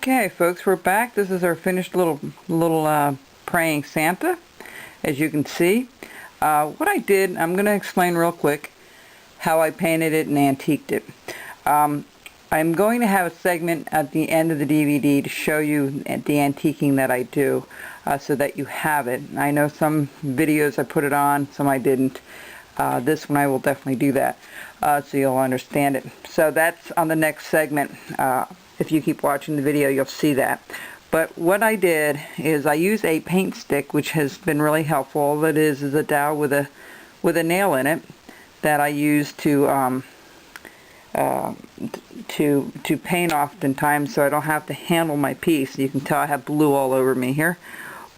Okay, folks, we're back. This is our finished little praying Santa, as you can see. What I did, I'm going to explain real quick how I painted it and antiqued it. I'm going to have a segment at the end of the DVD to show you the antiquing that I do, so that you have it. I know some videos I put it on, some I didn't. This one I will definitely do that, so you'll understand it. So that's on the next segment. If you keep watching the video, you'll see that. But what I did is I used a paint stick, which has been really helpful. All it is a dowel with a nail in it that I use to paint oftentimes, so I don't have to handle my piece. You can tell I have blue all over me here.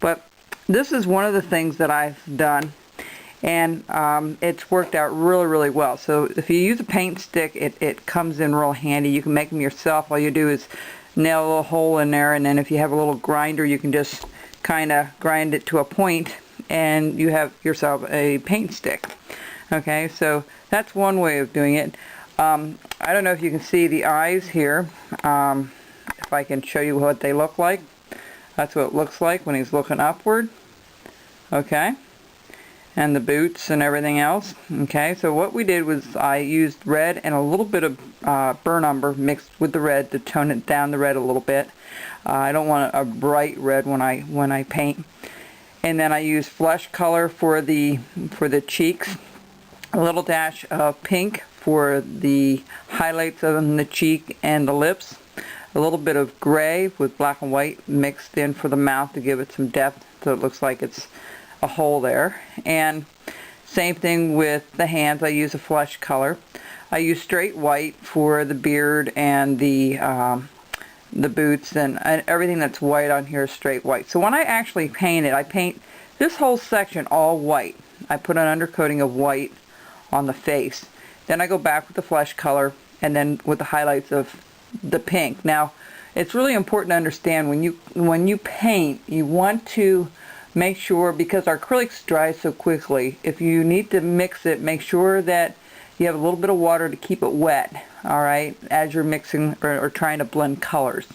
But this is one of the things that I've done, and it's worked out really well. So if you use a paint stick, it comes in real handy. You can make them yourself. All you do is nail a little hole in there, and then if you have a little grinder, you can just kind of grind it to a point, and you have yourself a paint stick. Okay, so that's one way of doing it. I don't know if you can see the eyes here. If I can show you what they look like. That's what it looks like when he's looking upward. Okay, and the boots and everything else. Okay, so what we did was I used red and a little bit of burnt umber mixed with the red to tone it down the red a little bit. I don't want a bright red when I paint. And then I used flesh color for the cheeks, a little dash of pink for the highlights on the cheek and the lips, a little bit of gray with black and white mixed in for the mouth to give it some depth, so it looks like it's a hole there. And same thing with the hands. I use a flesh color. I use straight white for the beard and the boots, and everything that's white on here is straight white. So when I actually paint it, I paint this whole section all white. I put an undercoating of white on the face. Then I go back with the flesh color, and then with the highlights of the pink. Now, it's really important to understand when you paint, you want to make sure, because our acrylics dry so quickly, if you need to mix it, make sure that you have a little bit of water to keep it wet, alright, as you're mixing or trying to blend colors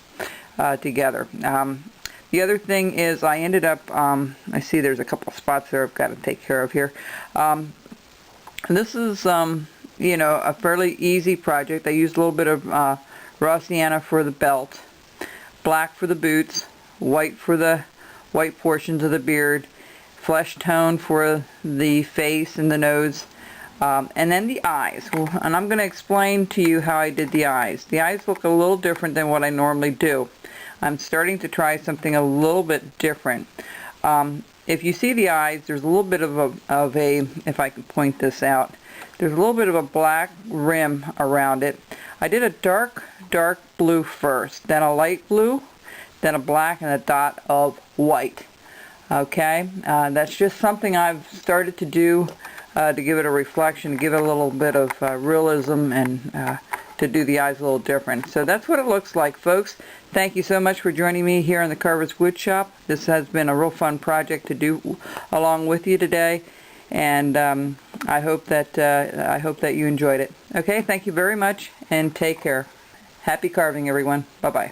together. The other thing is I ended up, I see there's a couple of spots there I've got to take care of here. This is, you know, a fairly easy project. I used a little bit of raw sienna for the belt, black for the boots, white for the white portions of the beard, flesh tone for the face and the nose, and then the eyes. And I'm going to explain to you how I did the eyes. The eyes look a little different than what I normally do. I'm starting to try something a little bit different. If you see the eyes, there's a little bit of a, if I can point this out, there's a little bit of a black rim around it. I did a dark blue first, then a light blue, then a black, and a dot of white. Okay, that's just something I've started to do to give it a reflection, to give it a little bit of realism, and to do the eyes a little different. So that's what it looks like, folks. Thank you so much for joining me here in the Carver's Wood Shop. This has been a real fun project to do along with you today, and I hope that you enjoyed it. Okay, thank you very much, and take care. Happy carving, everyone. Bye-bye.